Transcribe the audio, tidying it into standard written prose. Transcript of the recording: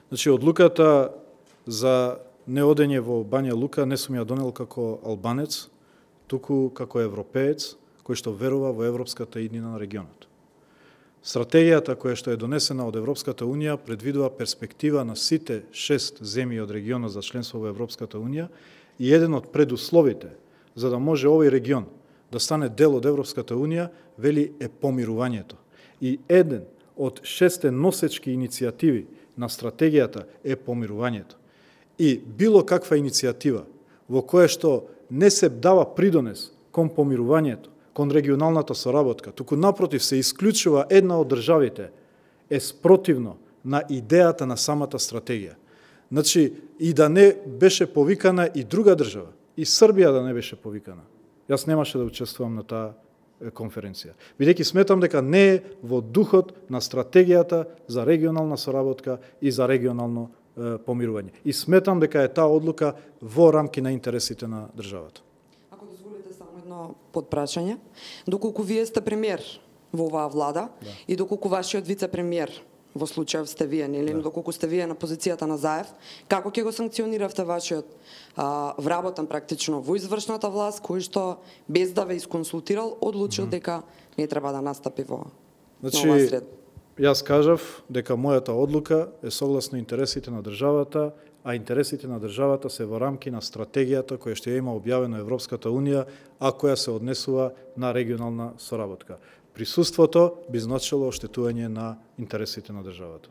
Значи, одлуката за неодење во Бања Лука не сум ја донел како албанец, туку како европеец, кој што верува во европската иднина на регионот. Стратегијата која што е донесена од Европската Унија предвидува перспектива на сите 6 земји од регионот за членство во Европската Унија и еден од предусловите за да може овој регион да стане дел од Европската Унија, вели е помирувањето. И еден од 6 носечки иницијативи на стратегијата е помирувањето. И било каква иницијатива во која што не се дава придонес кон помирувањето, кон регионалната соработка, туку напротив се исклучува една од државите, е спротивно на идејата на самата стратегија. Значи, и да не беше повикана и друга држава, и Србија да не беше повикана, јас немаше да учествувам на таа конференција. Бидејќи сметам дека не е во духот на стратегијата за регионална соработка и за регионално помирување. И сметам дека е таа одлука во рамки на интересите на државата. Ако дозволите само едно подпрашање, доколку вие сте премиер во оваа влада и доколку вашиот вице-премиер во случајов сте вие, нели, доколку сте вие на позицијата на Заев, како ќе го санкциониравте вашиот вработен практично во извршната власт, кој што без да ве исконсултирал одлучил дека не треба да настапи во оваа сред? Јас кажав дека мојата одлука е согласно интересите на државата, а интересите на државата се во рамки на стратегијата која што ја има објавено Европската Унија, а која се однесува на регионална соработка. Присуството би значило оштетување на интересите на државата.